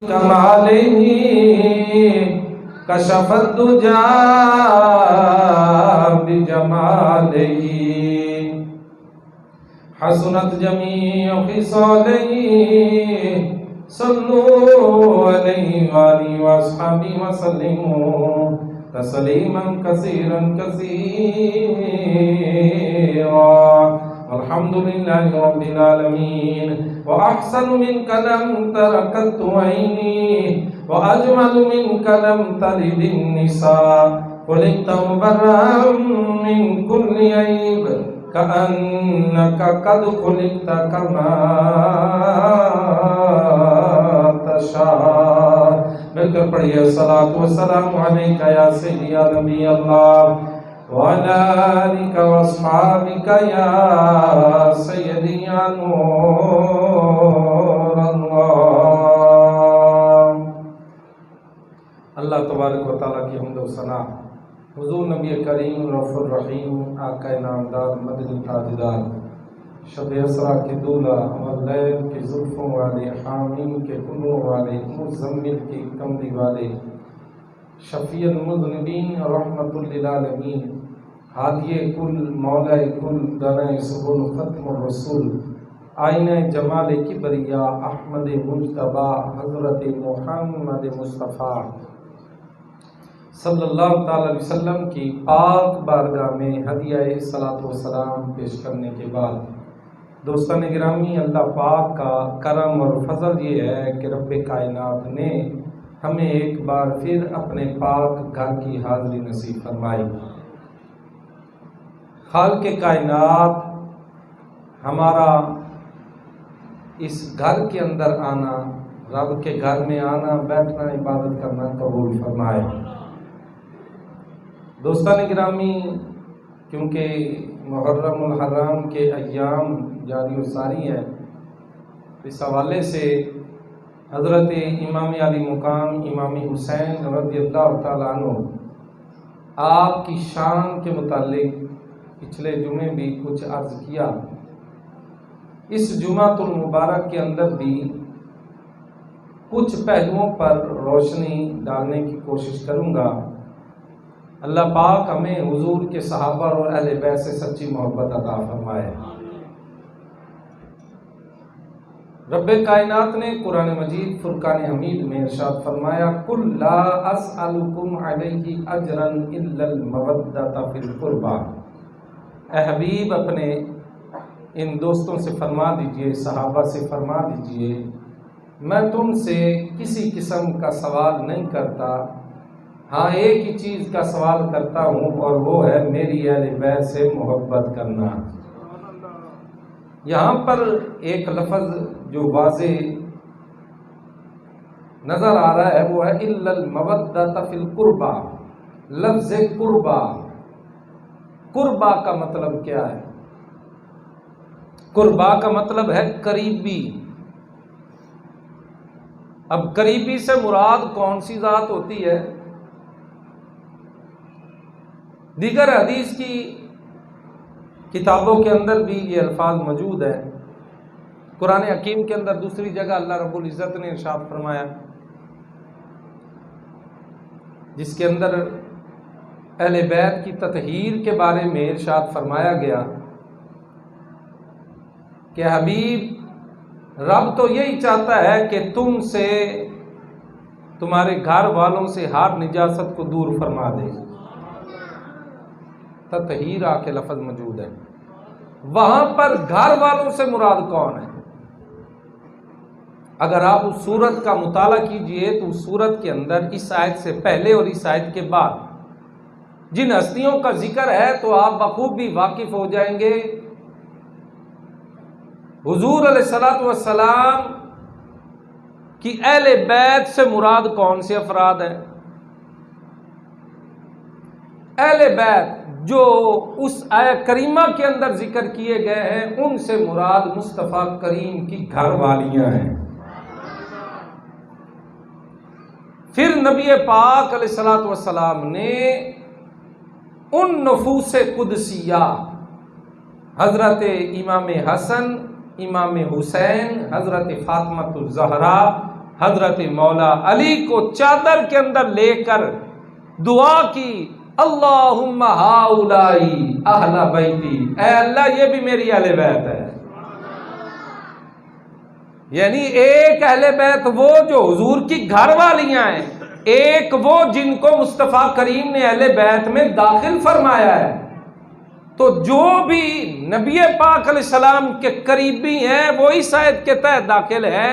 كماله كشف الدجى بجماله حسنت جميع خصاله صلوا عليه وآله وأصحابه وسلموا تسليما كثيرا كثيرا الحمد لله رب العالمين وأحسن منك لم تركت عيني وأجمل منك لم تلد النساء خلقت مبرأ من كل عيب كأنك قد خلقت كما تشاء مل کر پڑھیے الصلاۃ والسلام علیک یا سیدی یا نبی اللہ وعلى آلك وأصحابك يا سيدي يا نور الله اللہ تبارک و تعالیٰ کی حمد و ثنا حضور نبی کریم رؤوف الرحیم آقا نامدار مدنی تاجدار شب اسرا کے دولہ واللیل کے زلفوں والے حامیم کے کنوں والے مزمل کے کملی والے شفیع المذنبین رحمت للعالمین ہادی کل مولا کل دانۂ سبل ختم الرسول آئینہ جمال کبریا احمد مجتبی حضرت محمد مصطفیٰ صلی اللہ تعالی علیہ وسلم کی پاک بارگاہ میں ہدیہ صلاۃ و سلام پیش کرنے کے بعد دوستان گرامی، اللہ پاک کا کرم اور فضل یہ ہے کہ رب کائنات نے ہمیں ایک بار پھر اپنے پاک گھر کی حاضری نصیب فرمائی۔ خالق کائنات ہمارا اس گھر کے اندر آنا، رب کے گھر میں آنا، بیٹھنا، عبادت کرنا قبول فرمائے۔ دوستان گرامی، کیونکہ محرم الحرام کے ایام جاری و ساری ہیں، اس حوالے سے حضرت امام علی مقام امام حسین رضی اللہ تعالیٰ عنہ آپ کی شان کے متعلق پچھلے جمعے بھی کچھ عرض کیا۔ اس جمعۃ المبارک کے اندر بھی کچھ پہلوؤں پر روشنی ڈالنے کی کوشش کروں گا۔ اللہ پاک ہمیں حضور کے صحابہ اور اہل بیت سے سچی محبت عطا فرمائے۔ رب کائنات نے قرآن مجید فرقان حمید میں ارشاد فرمایا قُلْ لَا أَسْأَلُكُمْ عَلَيْهِ أَجْرًا إِلَّا الْمَوَدَّةَ فِي الْقُرْبَى۔ اے حبیب اپنے ان دوستوں سے فرما دیجئے، صحابہ سے فرما دیجئے، میں تم سے کسی قسم کا سوال نہیں کرتا، ہاں ایک ہی چیز کا سوال کرتا ہوں اور وہ ہے میری اہل بیت سے محبت کرنا۔ یہاں پر ایک لفظ جو واضح نظر آ رہا ہے وہ ہے الا المودۃ فی القربى۔ لفظ قربا، قربا کا مطلب کیا ہے؟ قربا کا مطلب ہے قریبی۔ اب قریبی سے مراد کون سی ذات ہوتی ہے؟ دیگر حدیث کی کتابوں کے اندر بھی یہ الفاظ موجود ہیں۔ قرآن حکیم کے اندر دوسری جگہ اللہ رب العزت نے ارشاد فرمایا، جس کے اندر اہل بیت کی تطہیر کے بارے میں ارشاد فرمایا گیا کہ حبیب رب تو یہی چاہتا ہے کہ تم سے، تمہارے گھر والوں سے ہر نجاست کو دور فرما دے۔ تطہیرہ کے لفظ موجود ہے، وہاں پر گھر والوں سے مراد کون ہے؟ اگر آپ اس سورت کا مطالعہ کیجئے تو اس سورت کے اندر اس آیت سے پہلے اور اس آیت کے بعد جن ہستیوں کا ذکر ہے تو آپ بخوبی واقف ہو جائیں گے حضور علیہ الصلوۃ والسلام کی اہل بیت سے مراد کون سے افراد ہیں۔ اہل بیت جو اس آیت کریمہ کے اندر ذکر کیے گئے ہیں ان سے مراد مصطفیٰ کریم کی گھر والیاں ہیں۔ پھر نبی پاک علیہ الصلوۃ والسلام نے ان نفوس قدسیہ حضرت امام حسن، امام حسین، حضرت فاطمہ الزہرا حضرت مولا علی کو چادر کے اندر لے کر دعا کی، اللہم ہاؤلائی اہل بیتی، اے اللہ یہ بھی میری اہل بیت ہے۔ یعنی ایک اہل بیت وہ جو حضور کی گھر والیاں ہیں، ایک وہ جن کو مصطفیٰ کریم نے اہل بیت میں داخل فرمایا ہے۔ تو جو بھی نبی پاک علیہ السلام کے قریبی ہیں وہ اس آیت کے تحت داخل ہے،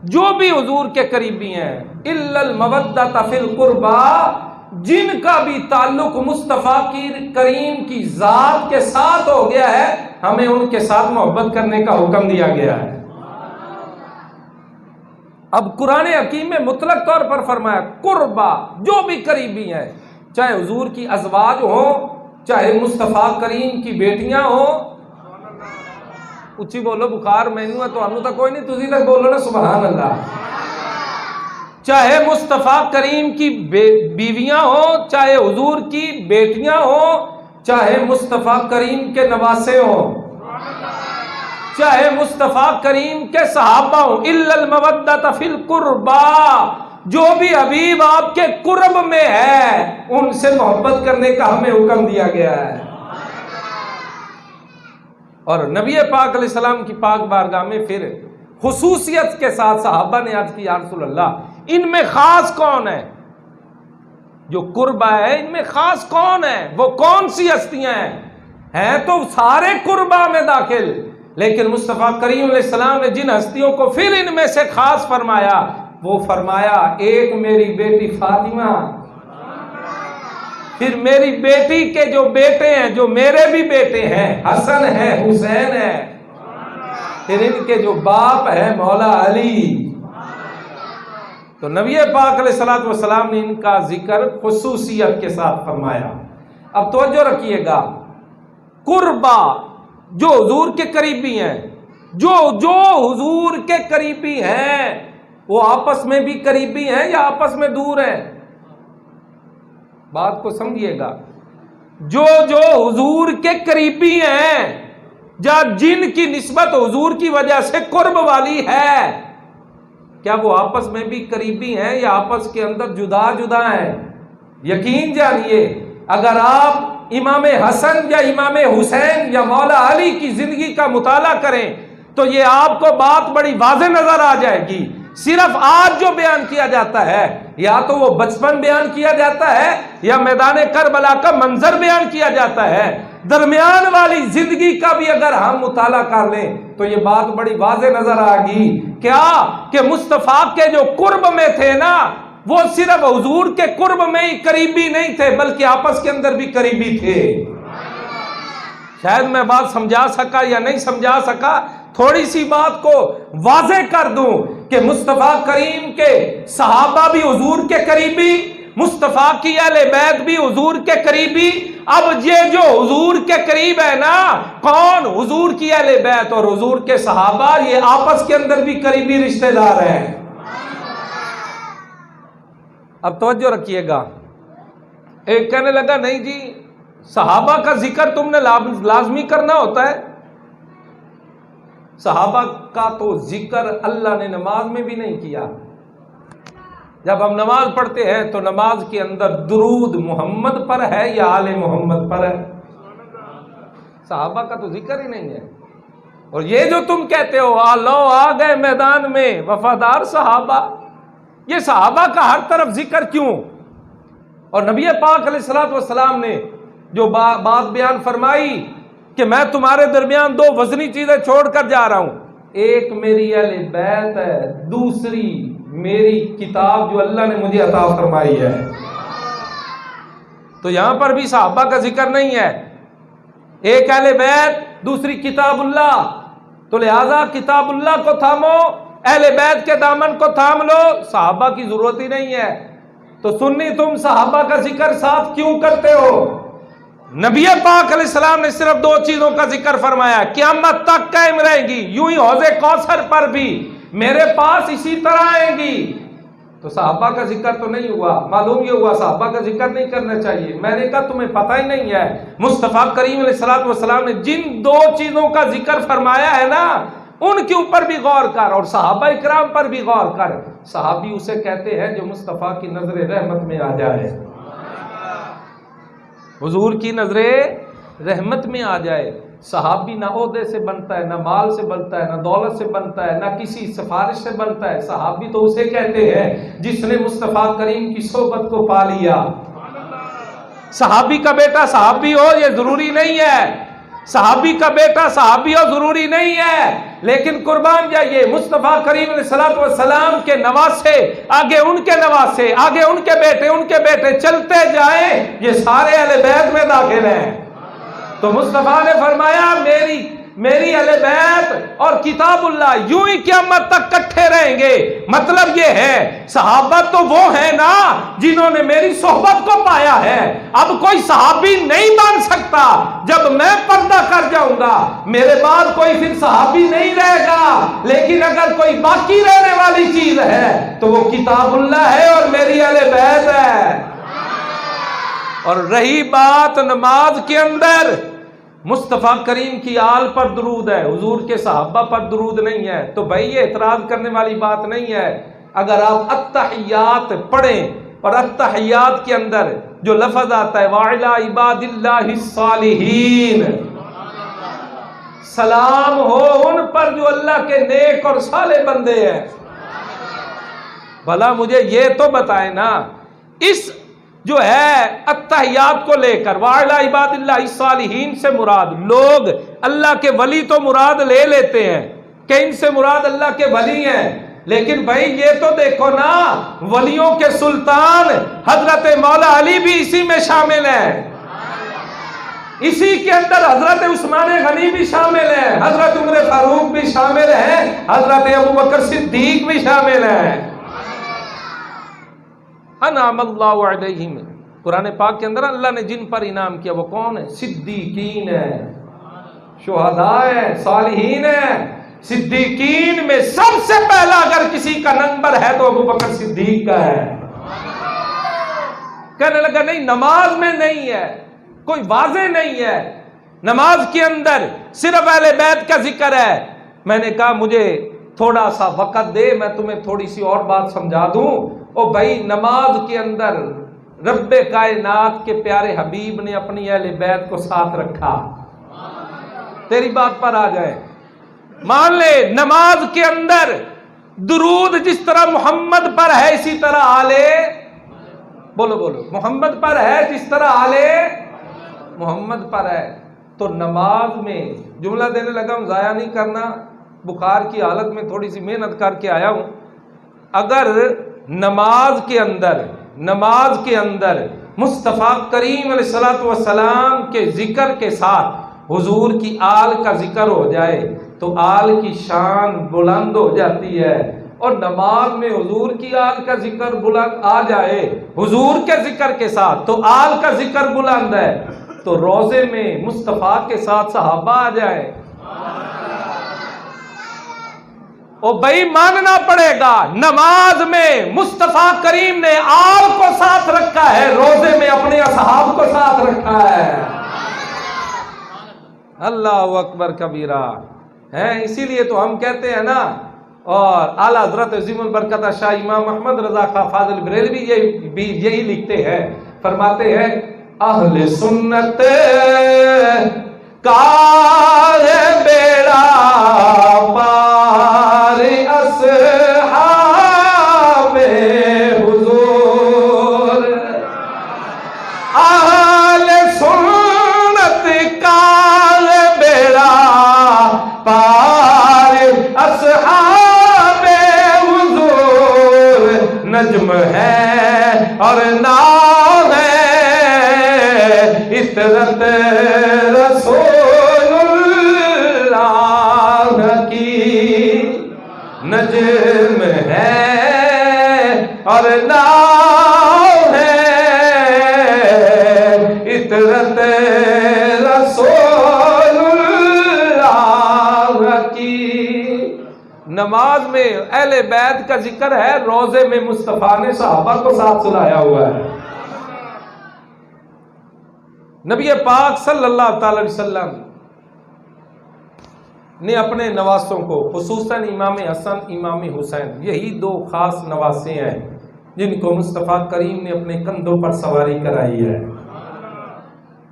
جو بھی حضور کے قریبی ہیں، الا المودۃ فی القربى، جن کا بھی تعلق مصطفیٰ کی کریم کی ذات کے ساتھ ہو گیا ہے، ہمیں ان کے ساتھ محبت کرنے کا حکم دیا گیا ہے۔ اب قرآن حکیم میں مطلق طور پر فرمایا قربا، جو بھی قریبی ہیں، چاہے حضور کی ازواج ہوں، چاہے مصطفیٰ کریم کی بیٹیاں ہوں۔ اچھی بولو، بخار مینو ہے تو ہم تو کوئی نہیں، تسی تک بولو نا سبحان اللہ۔ چاہے مصطفیٰ کریم کی بیویاں ہوں، چاہے حضور کی بیٹیاں ہوں، چاہے مصطفیٰ کریم کے نواسے ہوں، چاہے مصطفیٰ کریم کے صحابہ ہوں، الا المودۃ فی القربى، جو بھی حبیب آپ کے قرب میں ہے ان سے محبت کرنے کا ہمیں حکم دیا گیا ہے۔ اور نبی پاک علیہ السلام کی پاک بارگاہ میں پھر خصوصیت کے ساتھ صحابہ نے عرض کی، یا رسول اللہ ان میں خاص کون ہے؟ جو قربہ ہے ان میں خاص کون ہے؟ وہ کون سی ہستیاں ہیں تو سارے قربہ میں داخل، لیکن مصطفیٰ کریم علیہ السلام نے جن ہستیوں کو پھر ان میں سے خاص فرمایا، وہ فرمایا ایک میری بیٹی فاطمہ، پھر میری بیٹی کے جو بیٹے ہیں، جو میرے بھی بیٹے ہیں، حسن ہے، حسین ہے، پھر ان کے جو باپ ہے مولا علی۔ تو نبی پاک علیہ الصلوۃ والسلام نے ان کا ذکر خصوصیت کے ساتھ فرمایا۔ اب توجہ رکھیے گا، قربا جو حضور کے قریبی ہیں، جو حضور کے قریبی ہیں، وہ آپس میں بھی قریبی ہیں یا آپس میں دور ہیں؟ بات کو سمجھیے گا، جو حضور کے قریبی ہیں، جن کی نسبت حضور کی وجہ سے قرب والی ہے، کیا وہ آپس میں بھی قریبی ہیں یا آپس کے اندر جدا جدا ہیں؟ یقین جانیے، اگر آپ امام حسن یا امام حسین یا مولا علی کی زندگی کا مطالعہ کریں تو یہ آپ کو بات بڑی واضح نظر آ جائے گی۔ صرف آج جو بیان کیا جاتا ہے، یا تو وہ بچپن بیان کیا جاتا ہے یا میدان کربلا کا منظر بیان کیا جاتا ہے، درمیان والی زندگی کا بھی اگر ہم مطالعہ کر لیں تو یہ بات بڑی واضح نظر آ گی۔ کیا کہ مصطفیٰ کے جو قرب میں تھے نا، وہ صرف حضور کے قرب میں ہی قریبی نہیں تھے بلکہ آپس کے اندر بھی قریبی تھے۔ شاید میں بات سمجھا سکا یا نہیں سمجھا سکا، تھوڑی سی بات کو واضح کر دوں کہ مصطفیٰ کریم کے صحابہ بھی حضور کے قریبی، مصطفیٰ کی اہل بیت بھی حضور کے قریبی۔ اب یہ جو حضور کے قریب ہے نا، کون؟ حضور کی اہل بیت اور حضور کے صحابہ، یہ آپس کے اندر بھی قریبی رشتہ دار ہیں۔ اب توجہ رکھیے گا، ایک کہنے لگا نہیں جی صحابہ کا ذکر تم نے لازمی کرنا ہوتا ہے۔ صحابہ کا تو ذکر اللہ نے نماز میں بھی نہیں کیا۔ جب ہم نماز پڑھتے ہیں تو نماز کے اندر درود محمد پر ہے یا آل محمد پر ہے؟ صحابہ کا تو ذکر ہی نہیں ہے۔ اور یہ جو تم کہتے ہو لو آ گئے میدان میں وفادار صحابہ، یہ صحابہ کا ہر طرف ذکر کیوں؟ اور نبی پاک علیہ الصلوۃ والسلام نے جو بات بیان فرمائی کہ میں تمہارے درمیان دو وزنی چیزیں چھوڑ کر جا رہا ہوں، ایک میری اہل بیت ہے، دوسری میری کتاب جو اللہ نے مجھے عطا فرمائی ہے۔ تو یہاں پر بھی صحابہ کا ذکر نہیں ہے، ایک اہل بیت، دوسری کتاب اللہ۔ تو لہذا کتاب اللہ کو تھامو، اہل بیت کے دامن کو تھام لو، صحابہ کی ضرورت ہی نہیں ہے۔ تو سنی تم صحابہ کا ذکر ساتھ کیوں کرتے ہو؟ نبی پاک علیہ السلام نے صرف دو چیزوں کا ذکر فرمایا، قیامت تک قائم رہے گی، یوں ہی حوض کوثر پر بھی میرے پاس اسی طرح آئیں گی۔ تو صحابہ کا ذکر تو نہیں ہوا، معلوم یہ ہوا صحابہ کا ذکر نہیں کرنا چاہیے۔ میں نے کہا تمہیں پتہ ہی نہیں ہے، مصطفیٰ کریم علیہ الصلوۃ والسلام نے جن دو چیزوں کا ذکر فرمایا ہے نا، ان کے اوپر بھی غور کر اور صحابہ اکرام پر بھی غور کر. صحابی اسے کہتے ہیں جو مصطفیٰ کی نظر رحمت میں آ جائے، حضور کی نظر رحمت میں آ جائے. صحابی نہ عہدے سے بنتا ہے، نہ مال سے بنتا ہے، نہ دولت سے بنتا ہے، نہ کسی سفارش سے بنتا ہے. صحابی تو اسے کہتے ہیں جس نے مصطفیٰ کریم کی صحبت کو پا لیا. صحابی کا بیٹا صحابی ہو یہ ضروری نہیں ہے، صحابی کا بیٹا صحابی ہو ضروری نہیں ہے، لیکن قربان جائیے مصطفیٰ کریم علیہ الصلوۃ والسلام کے نواسے، آگے ان کے نواسے، آگے ان کے بیٹے چلتے جائیں، یہ سارے اہل بیت میں داخل ہیں. تو مصطفیٰ نے فرمایا میری اہل بیت اور کتاب اللہ یوں ہی قیامت تک کٹھے رہیں گے. مطلب یہ ہے صحابہ تو وہ ہیں نا جنہوں نے میری صحبت کو پایا ہے. اب کوئی صحابی نہیں بن سکتا، جب میں پردہ کر جاؤں گا میرے بعد کوئی پھر صحابی نہیں رہے گا. لیکن اگر کوئی باقی رہنے والی چیز ہے تو وہ کتاب اللہ ہے اور میری اہل بیت ہے. اور رہی بات نماز کے اندر، مصطفیٰ کریم کی آل پر درود ہے، حضور کے صحابہ پر درود نہیں ہے. تو بھائی یہ اعتراض کرنے والی بات نہیں ہے. اگر آپ التحیات پڑھیں اور التحیات کے اندر جو لفظ آتا ہے وَعَلَىٰ عِبَادِ اللَّهِ الصَّالِحِينَ، سلام ہو ان پر جو اللہ کے نیک اور صالح بندے ہیں. بھلا مجھے یہ تو بتائیں نا، اس جو ہے التحیات کو لے کر وَعَلَىٰ عِبَادِ اللَّهِ الصَّالِحِينَ سے مراد لوگ اللہ کے ولی تو مراد لے لیتے ہیں کہ ان سے مراد اللہ کے ولی ہیں. لیکن بھائی یہ تو دیکھو نا، ولیوں کے سلطان حضرت مولا علی بھی اسی میں شامل ہیں، اسی کے اندر حضرت عثمان غنی بھی شامل ہیں، حضرت عمر فاروق بھی شامل ہیں، حضرت ابوبکر صدیق بھی شامل ہیں. انعم اللہ علیہم، قرآن پاک کے اندر اللہ نے جن پر انعام کیا وہ کون ہے؟ صدیقین ہیں، شہداء ہیں، صالحین ہیں. صدیقین میں سب سے پہلا اگر کسی کا نمبر ہے تو ابوبکر صدیق کا ہے. کہنے لگا نہیں نماز میں نہیں ہے، کوئی واضح نہیں ہے، نماز کے اندر صرف اہل بیت کا ذکر ہے. میں نے کہا مجھے تھوڑا سا وقت دے، میں تمہیں تھوڑی سی اور بات سمجھا دوں. او بھائی نماز کے اندر رب کائنات کے پیارے حبیب نے اپنی اہل بیت کو ساتھ رکھا. تیری بات پر آ جائے، مان لے نماز کے اندر درود جس طرح محمد پر ہے اسی طرح آلے بولو محمد پر ہے، جس طرح آلے محمد پر ہے. تو نماز میں جملہ دینے لگا ہوں، ضائع نہیں کرنا، بخار کی حالت میں تھوڑی سی محنت کر کے آیا ہوں. اگر نماز کے اندر مصطفیٰ کریم علیہ الصلوۃ والسلام کے ذکر کے ساتھ حضور کی آل کا ذکر ہو جائے تو آل کی شان بلند ہو جاتی ہے. اور نماز میں حضور کی آل کا ذکر بلند آ جائے حضور کے ذکر کے ساتھ تو آل کا ذکر بلند ہے. تو روزے میں مصطفیٰ کے ساتھ صحابہ آ جائیں، او بھائی ماننا پڑے گا نماز میں مصطفیٰ کریم نے آل کو ساتھ رکھا ہے، روزے میں اپنے اصحاب کو ساتھ رکھا ہے. اللہ اکبر کبیرہ ہے. اسی لیے تو ہم کہتے ہیں نا، اور اعلیٰ حضرت عظیم البرکت شاہ امام احمد رضا خان فاضل بریلوی بھی یہی لکھتے ہیں، فرماتے ہیں اہل سنت کا بیڑا پار اصحاب حضور، اہل سنت کا بیڑا پار اصحاب حضور، نجم ہے اور نام ہے عطرت رسول اللہ کی، نجم ہے اور نام ہے عطرت رسول اللہ کی. نماز میں اہل بیت کا ذکر ہے، روزے میں مصطفیٰ نے صحابہ کو ساتھ سلایا ہوا ہے. نبی پاک صلی اللہ تعالی وسلم نے اپنے نواسوں کو، خصوصاً امام حسن امام حسین، یہی دو خاص نواسے ہیں جن کو مصطفیٰ کریم نے اپنے کندھوں پر سواری کرائی ہے۔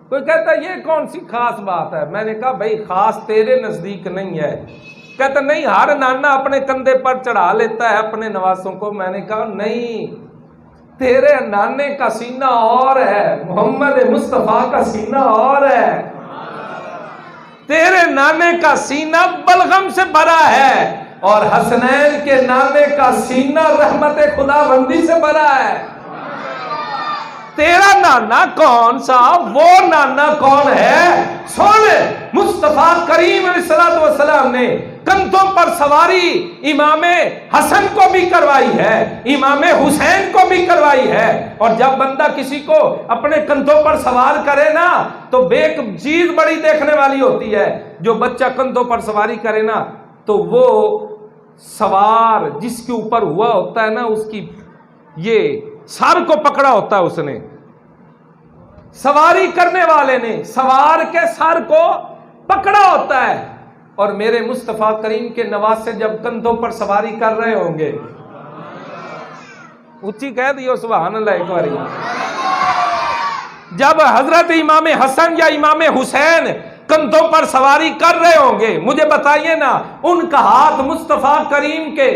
کوئی کہتا ہے یہ کون سی خاص بات ہے؟ میں نے کہا بھائی خاص تیرے نزدیک نہیں ہے۔ کہتا نہیں ہر نانا اپنے کندھے پر چڑھا لیتا ہے اپنے نواسوں کو۔ میں نے کہا نہیں، تیرے نانے کا سینہ اور ہے، محمد مصطفیٰ کا سینہ اور ہے۔ تیرے نانے کا سینہ بلغم سے بھرا ہے اور حسنین کے نانے کا سینہ رحمت خدا بندی سے بھرا ہے۔ تیرا نانا کون سا، وہ نانا کون ہے؟ سن، مصطفیٰ کریم علیہ السلام نے کندھوں پر سواری امام حسن کو بھی کروائی ہے، امام حسین کو بھی کروائی ہے۔ اور جب بندہ کسی کو اپنے کندھوں پر سوار کرے نا تو ایک چیز بڑی دیکھنے والی ہوتی ہے۔ جو بچہ کندھوں پر سواری کرے نا تو وہ سوار جس کے اوپر ہوا ہوتا ہے نا، اس کی یہ سر کو پکڑا ہوتا ہے، اس نے سواری کرنے والے نے سوار کے سر کو پکڑا ہوتا ہے۔ اور میرے مصطفیٰ کریم کے نواسے جب کندھوں پر سواری کر رہے ہوں گے، اونچی کہہ دیو سبحان اللہ ایک باری، جب حضرت امام حسن یا امام حسین کندھوں پر سواری کر رہے ہوں گے، مجھے بتائیے نا ان کا ہاتھ مصطفیٰ کریم کے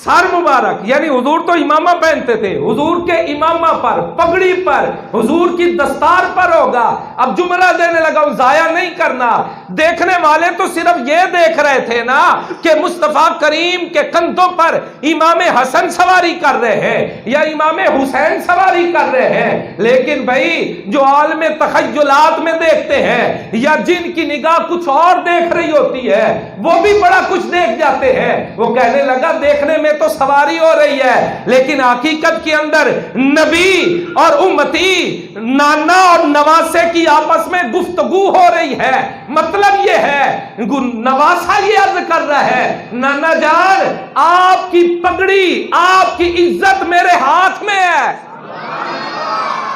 سر مبارک، یعنی حضور تو امامہ پہنتے تھے، حضور کے امامہ پر، پگڑی پر، حضور کی دستار پر ہوگا۔ اب جملہ دینے لگا ہوں، ضائع نہیں کرنا۔ دیکھنے والے تو صرف یہ دیکھ رہے تھے نا کہ مصطفیٰ کریم کے کندھوں پر امام حسن سواری کر رہے ہیں یا امام حسین سواری کر رہے ہیں، لیکن بھائی جو عالم تخیلات میں دیکھتے ہیں یا جن کی نگاہ کچھ اور دیکھ رہی ہوتی ہے وہ بھی بڑا کچھ دیکھ جاتے ہیں۔ وہ کہنے لگا دیکھنے میں تو سواری ہو رہی ہے لیکن حقیقت کے اندر نبی اور امتی، نانا اور نواسے کی آپس میں گفتگو ہو رہی ہے۔ مطلب یہ ہے نواسا یہ عرض کر رہا ہے نانا جان آپ کی پگڑی، آپ کی عزت میرے ہاتھ میں ہے،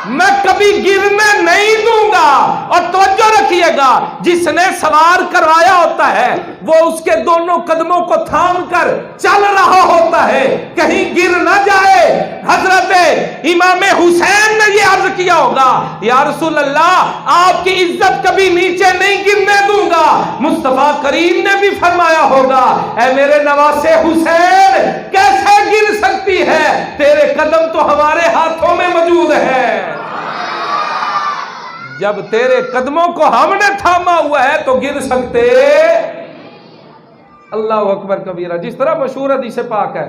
میں کبھی گرنے نہیں دوں گا۔ اور توجہ رکھیے گا، جس نے سوار کروایا ہوتا ہے وہ اس کے دونوں قدموں کو تھام کر چل رہا ہوتا ہے کہیں گر نہ جائے۔ حضرت امام حسین نے یہ عرض کیا ہوگا یا رسول اللہ آپ کی عزت کبھی نیچے نہیں گرنے دوں گا۔ مصطفیٰ کریم نے بھی فرمایا ہوگا اے میرے نواسے حسین کیسے گر سکتی ہے، تیرے قدم تو ہمارے ہاتھوں میں موجود ہے۔ جب تیرے قدموں کو ہم نے تھاما ہوا ہے تو گر سکتے۔ اللہ اکبر کبیرہ۔ جس طرح مشہور حدیث پاک ہے،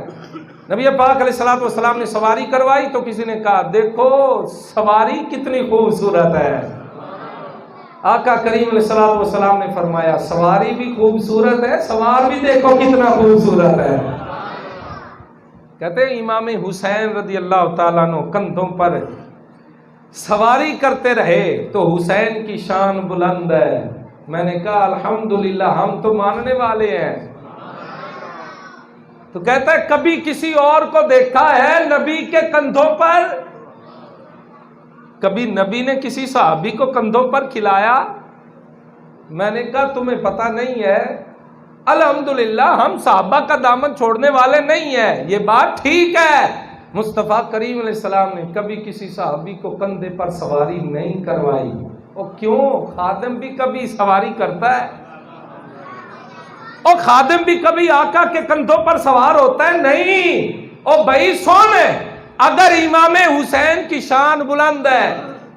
نبی پاک علیہ السلام نے سواری کروائی تو کسی نے کہا دیکھو سواری کتنی خوبصورت ہے۔ آقا کریم علیہ السلام نے فرمایا سواری بھی خوبصورت ہے، سوار بھی دیکھو کتنا خوبصورت ہے۔ کہتے ہیں امام حسین رضی اللہ تعالیٰ عنہ کندھوں پر سواری کرتے رہے تو حسین کی شان بلند ہے۔ میں نے کہا الحمدللہ ہم تو ماننے والے ہیں۔ تو کہتا ہے کبھی کسی اور کو دیکھا ہے نبی کے کندھوں پر؟ کبھی نبی نے کسی صحابی کو کندھوں پر کھلایا؟ میں نے کہا تمہیں پتہ نہیں ہے، الحمدللہ ہم صحابہ کا دامن چھوڑنے والے نہیں ہیں، یہ بات ٹھیک ہے۔ مصطفیٰ کریم علیہ السلام نے کبھی کسی صحابی کو کندھے پر سواری نہیں کروائی۔ اور کیوں؟ خادم بھی کبھی سواری کرتا ہے، اور خادم بھی کبھی آقا کے کندھوں پر سوار ہوتا ہے؟ نہیں۔ اور بھائی سن، اگر امام حسین کی شان بلند ہے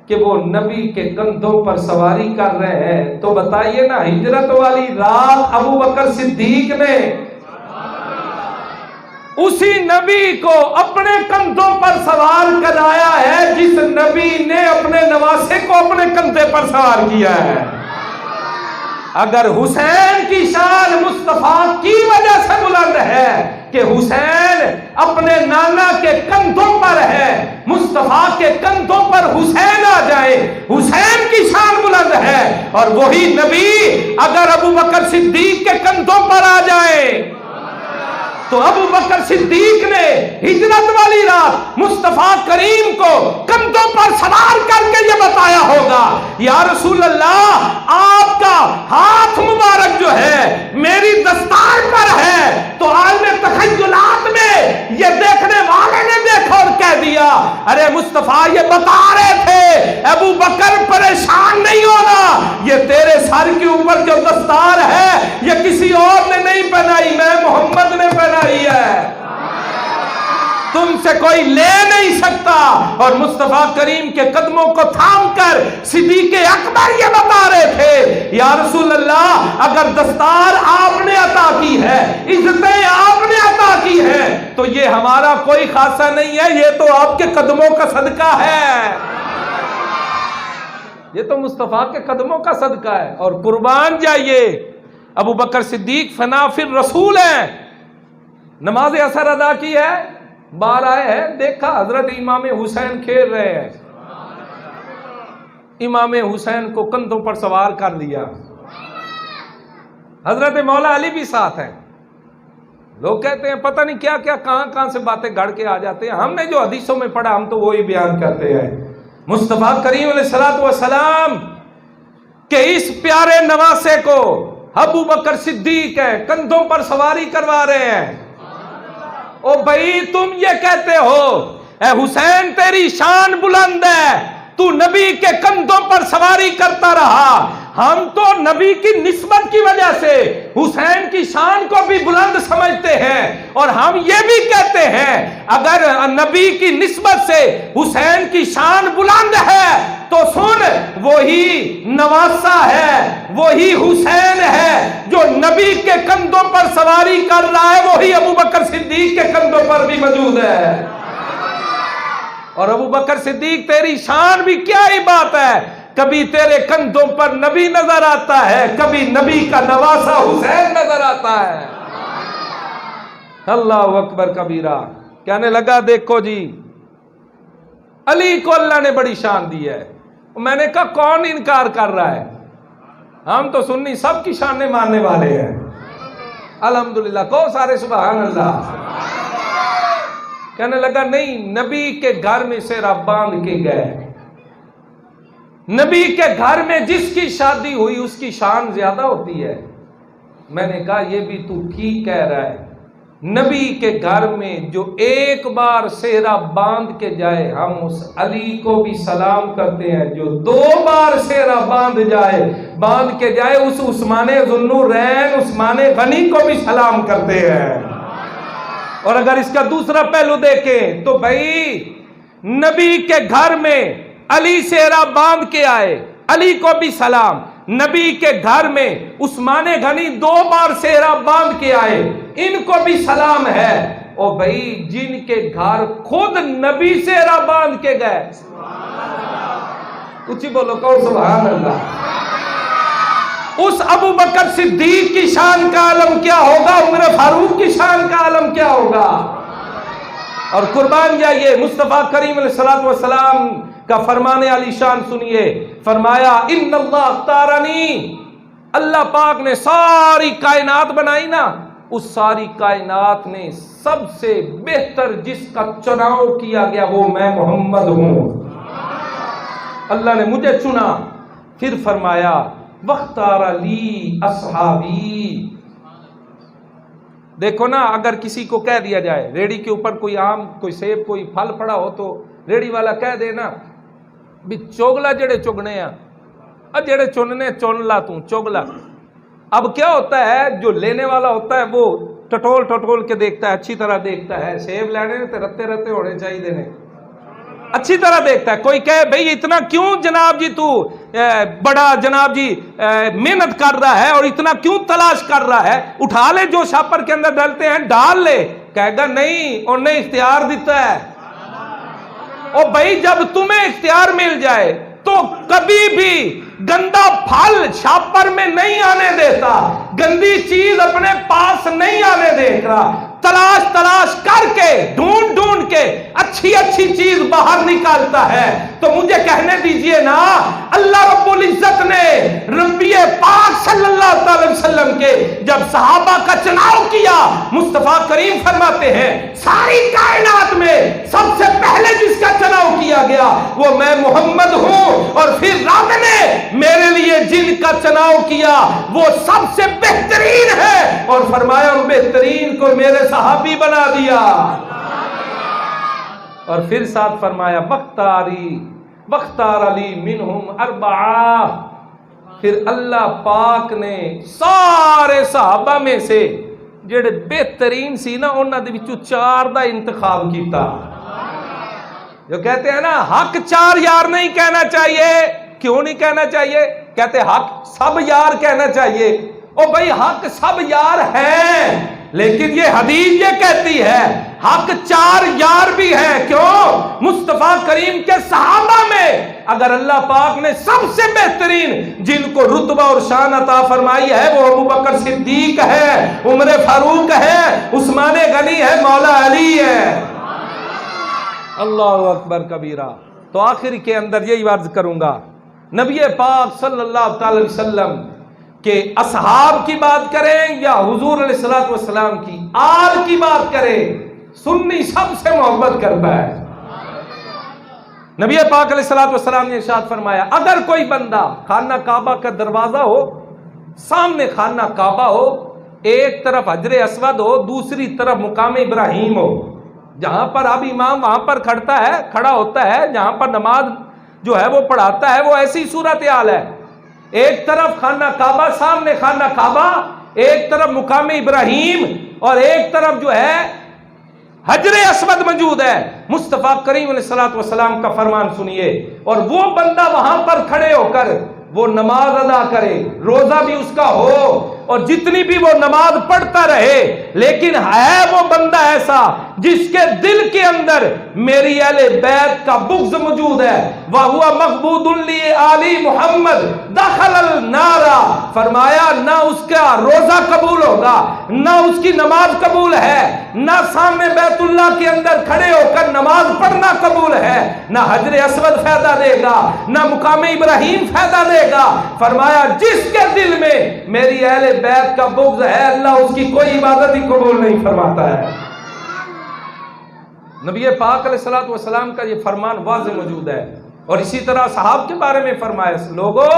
کہ وہ نبی کے کندھوں پر سواری کر رہے ہیں تو بتائیے نا ہجرت والی رات ابو بکر صدیق نے اسی نبی کو اپنے کندھوں پر سوار کرایا ہے جس نبی نے اپنے نواسے کو اپنے کندھے پر سوار کیا ہے۔ اگر حسین کی شان مصطفیٰ کی وجہ سے بلند ہے کہ حسین اپنے نانا کے کندھوں پر ہے، مصطفیٰ کے کندھوں پر حسین آ جائے، حسین کی شان بلند ہے، اور وہی نبی اگر ابو بکر صدیق کے کندھوں پر آ جائے تو ابو بکر صدیق نے ہجرت والی رات مصطفیٰ کریم کو کندھوں پر سوار کر کے یہ بتایا ہوگا، یا رسول اللہ آپ کا ہاتھ مبارک جو ہے میری دستار پر ہے۔ تو عالم تخیلات میں یہ دیکھنے والے نے دیکھا اور کہہ دیا، ارے مصطفیٰ یہ بتا رہے تھے ابو بکر پریشان نہیں ہونا، یہ تیرے سر کے اوپر جو دستار ہے یہ کسی اور نے نہیں پہنائی، میں محمد نے پہنائی ہے، تم سے کوئی لے نہیں سکتا۔ اور مصطفیٰ کریم کے قدموں کو تھام کر صدیق اکبر یہ بتا رہے تھے، یا رسول اللہ اگر دستار آپ نے عطا کی ہے، عزتیں آپ نے عطا کی ہے، تو یہ ہمارا کوئی خاصہ نہیں ہے، یہ تو آپ کے قدموں کا صدقہ ہے، یہ تو مصطفیٰ کے قدموں کا صدقہ ہے۔ اور قربان جائیے ابو بکر صدیق فنا فی الرسول ہیں، نماز عصر ادا کی ہے، باہر آئے ہیں، دیکھا حضرت امام حسین کھیل رہے ہیں، امام حسین کو کندھوں پر سوار کر لیا، حضرت مولا علی بھی ساتھ ہیں۔ لوگ کہتے ہیں پتہ نہیں کیا کیا کہاں کہاں سے باتیں گھڑ کے آ جاتے ہیں، ہم نے جو حدیثوں میں پڑھا ہم تو وہی بیان کرتے ہیں۔ مصطفیٰ کریم علیہ الصلوۃ والسلام کہ اس پیارے نواسے کو ابو بکر صدیق ہے کندھوں پر سواری کروا رہے ہیں۔ او بھائی تم یہ کہتے ہو اے حسین تیری شان بلند ہے، تو نبی کے کندھوں پر سواری کرتا رہا، ہم تو نبی کی نسبت کی وجہ سے حسین کی شان کو بھی بلند سمجھتے ہیں، اور ہم یہ بھی کہتے ہیں اگر نبی کی نسبت سے حسین کی شان بلند ہے تو سن وہی نواسا ہے، وہی حسین ہے جو نبی کے کندھوں پر سواری کر رہا ہے، وہی ابو بکر صدیق کے کندھوں پر بھی موجود ہے۔ اور ابو بکر صدیق تیری شان بھی کیا ہی بات ہے، کبھی تیرے کندھوں پر نبی نظر آتا ہے، کبھی نبی کا نواسا حسین نظر آتا ہے۔ اللہ اکبر کبیرہ۔ کہنے لگا دیکھو جی علی کو اللہ نے بڑی شان دی ہے۔ میں نے کہا کون انکار کر رہا ہے، ہم تو سنی سب کی شانیں ماننے والے ہیں، الحمدللہ کہو سارے سبحان اللہ۔ کہنے لگا نہیں، نبی کے گھر میں سیرا باندھ کے گئے، نبی کے گھر میں جس کی شادی ہوئی اس کی شان زیادہ ہوتی ہے۔ میں نے کہا یہ بھی تو ٹھیک کہہ رہا ہے، نبی کے گھر میں جو ایک بار سہرا باندھ کے جائے ہم اس علی کو بھی سلام کرتے ہیں، جو 2 بار سہرا باندھ کے جائے اس عثمان ذوالنورین عثمان غنی کو بھی سلام کرتے ہیں۔ اور اگر اس کا دوسرا پہلو دیکھیں تو بھائی نبی کے گھر میں علی سہرا باندھ کے آئے، علی کو بھی سلام، نبی کے گھر میں عثمان غنی 2 بار سہرا باندھ کے آئے، ان کو بھی سلام ہے۔ اور بھائی جن کے گھر خود نبی سہرا باندھ کے گئے، اچھی بولو کہو سبحان اللہ، اس ابو بکر صدیق کی شان کا عالم کیا ہوگا، عمر فاروق کی شان کا عالم کیا ہوگا۔ اور قربان جائیے مصطفیٰ کریم علیہ الصلوۃ والسلام کا فرمان علی شان سنیے، فرمایا ان اللہ اختارنی، اللہ پاک نے ساری کائنات بنائی نا، اس ساری کائنات میں سب سے بہتر جس کا چناؤ کیا گیا وہ میں محمد ہوں، اللہ نے مجھے چنا۔ پھر فرمایا وختار لی اصحابی۔ دیکھو نا اگر کسی کو کہہ دیا جائے ریڑی کے اوپر کوئی آم کوئی سیب کوئی پھل پڑا ہو تو ریڑی والا کہہ دے نا بھی چوگلا جڑے چگنے ہیں جڑے چننے چن لا تو چوگلا۔ اب کیا ہوتا ہے جو لینے والا ہوتا ہے وہ ٹٹول کے دیکھتا ہے، اچھی طرح دیکھتا ہے، سیب لینے تے رتے ہونے چاہیے دینے، اچھی طرح دیکھتا ہے۔ کوئی کہے بھئی اتنا کیوں جناب جی تو بڑا جناب جی محنت کر رہا ہے اور اتنا کیوں تلاش کر رہا ہے، اٹھا لے جو شاپر کے اندر ڈالتے ہیں ڈال لے، کہے گا نہیں اور نہیں اختیار دیتا ہے۔ اور بھائی جب تمہیں اختیار مل جائے تو کبھی بھی گندا پھل شاپر میں نہیں آنے دیتا، گندی چیز اپنے پاس نہیں آنے دیکھ رہا، تلاش کر کے ڈھونڈ کے اچھی اچھی چیز باہر نکالتا ہے تو مجھے کہنے دیجئے نا، اللہ رب العزت نے نبی پاک صلی اللہ علیہ وسلم کے جب صحابہ کا چناؤ کیا، مصطفیٰ کریم فرماتے ہیں ساری کائنات میں سب سے پہلے جس کا چناؤ کیا گیا وہ میں محمد ہوں، اور پھر رب نے میرے لیے جن کا چناؤ کیا وہ سب سے بہترین ہے، اور فرمایا ان بہترین کو میرے صحابی بنا دیا۔ اور پھر ساتھ فرمایا وختار علی منہم اربعہ، پھر اللہ پاک نے سارے صحابہ میں سے جڑے بہترین سی نا انہاں دے وچوں 4 دا انتخاب کیتا۔ جو کہتے ہیں نا حق 4 یار نہیں کہنا چاہیے، کیوں نہیں کہنا چاہیے؟ کہتے حق سب یار کہنا چاہیے۔ او بھائی حق سب یار ہیں، لیکن یہ حدیث یہ کہتی ہے حق 4 یار بھی ہیں۔ کیوں؟ مصطفیٰ کریم کے صحابہ میں اگر اللہ پاک نے سب سے بہترین جن کو رتبہ اور شان عطا فرمائی ہے وہ ابو بکر صدیق ہے، عمر فاروق ہے، عثمان غنی ہے، مولا علی ہے۔ اللہ اکبر کبیرہ۔ تو آخر کے اندر یہی عرض کروں گا، نبی پاک صلی اللہ تعالی وسلم کہ اصحاب کی بات کریں یا حضور علیہ الصلوۃ والسلام کی آل کی بات کریں، سنی سب سے محبت کرتا ہے۔ نبی پاک علیہ الصلوۃ والسلام نے ارشاد فرمایا اگر کوئی بندہ خانہ کعبہ کا دروازہ ہو، سامنے خانہ کعبہ ہو، ایک طرف حجر اسود ہو، دوسری طرف مقام ابراہیم ہو، جہاں پر اب امام وہاں پر کھڑا ہوتا ہے، جہاں پر نماز جو ہے وہ پڑھاتا ہے، وہ ایسی صورتحال ہے، ایک طرف خانہ کعبہ، سامنے خانہ کعبہ، ایک طرف مقام ابراہیم اور ایک طرف جو ہے حجر اسود موجود ہے۔ مصطفیٰ کریم علیہ الصلوۃ والسلام کا فرمان سنیے، اور وہ بندہ وہاں پر کھڑے ہو کر وہ نماز ادا کرے، روزہ بھی اس کا ہو اور جتنی بھی وہ نماز پڑھتا رہے، لیکن ہے وہ بندہ ایسا جس کے دل کے اندر میری اہل بیت کا بغض موجود ہے، وَهُوَ مَغْبُودٌ لِآلِ محمد دخل النار، فرمایا نہ اس کا روزہ قبول ہوگا، نہ اس کی نماز قبول ہے، نہ سامنے بیت اللہ کے اندر کھڑے ہو کر نماز پڑھنا قبول ہے، نہ حجر اسود فائدہ دے گا، نہ مقام ابراہیم فائدہ دے گا۔ فرمایا جس کے دل میں میری اہل بیت کا بغض ہے، اللہ اس کی کوئی عبادت ہی قبول نہیں فرماتا ہے۔ نبی پاک علیہ الصلوۃ والسلام کا یہ فرمان واضح موجود ہے، اور اسی طرح صحاب کے بارے میں فرمایا لوگو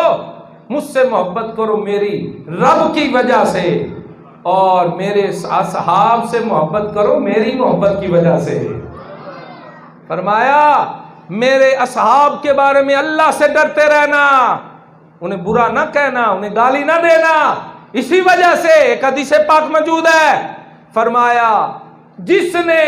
مجھ سے محبت کرو میری رب کی وجہ سے، اور میرے صحاب سے محبت کرو میری محبت کی وجہ سے۔ فرمایا میرے اصحاب کے بارے میں اللہ سے ڈرتے رہنا، انہیں برا نہ کہنا، انہیں گالی نہ دینا، اسی وجہ سے ایک حدیث پاک موجود ہے، فرمایا جس نے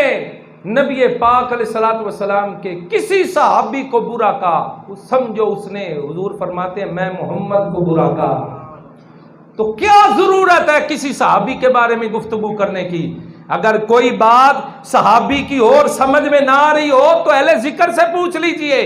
نبی پاک علیہ الصلوۃ والسلام کے کسی صحابی کو برا کہا، سمجھو اس نے، حضور فرماتے ہیں میں محمد کو برا کہا۔ تو کیا ضرورت ہے کسی صحابی کے بارے میں گفتگو کرنے کی؟ اگر کوئی بات صحابی کی اور سمجھ میں نہ آ رہی ہو تو اہل ذکر سے پوچھ لیجئے،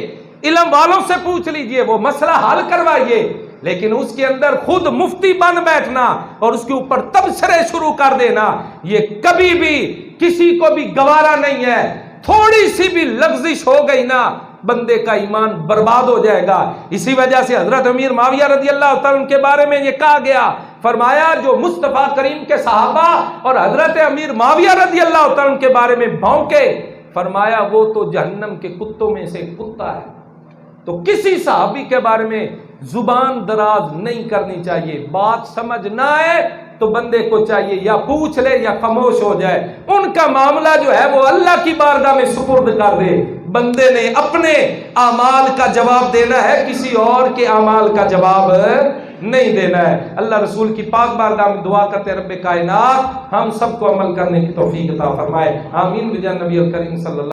علم والوں سے پوچھ لیجئے، وہ مسئلہ حل کروائیے، لیکن اس کے اندر خود مفتی بن بیٹھنا اور اس کے اوپر تبصرے شروع کر دینا، یہ کبھی بھی کسی کو بھی گوارا نہیں ہے۔ تھوڑی سی بھی لغزش ہو گئی نا بندے کا ایمان برباد ہو جائے گا۔ اسی وجہ سے حضرت امیر معاویہ رضی اللہ تعالیٰ کے بارے میں یہ کہا گیا، فرمایا جو مصطفیٰ کریم کے صحابہ اور حضرت امیر معاویہ رضی اللہ تعالیٰ کے بارے میں بھونکے، فرمایا وہ تو جہنم کے کتوں میں سے کتا ہے۔ تو کسی صحابی کے بارے میں زبان دراز نہیں کرنی چاہیے، بات سمجھ نہ آئے تو بندے کو چاہیے یا پوچھ لے یا خاموش ہو جائے، ان کا معاملہ جو ہے وہ اللہ کی بارگاہ میں سپرد کر دے۔ بندے نے اپنے اعمال کا جواب دینا ہے، کسی اور کے اعمال کا جواب نہیں دینا ہے۔ اللہ رسول کی پاک بارگاہ میں دعا کرتے ہیں رب کائنات ہم سب کو عمل کرنے کی توفیق عطا فرمائے، آمین بجاہ نبی کریم صلی اللہ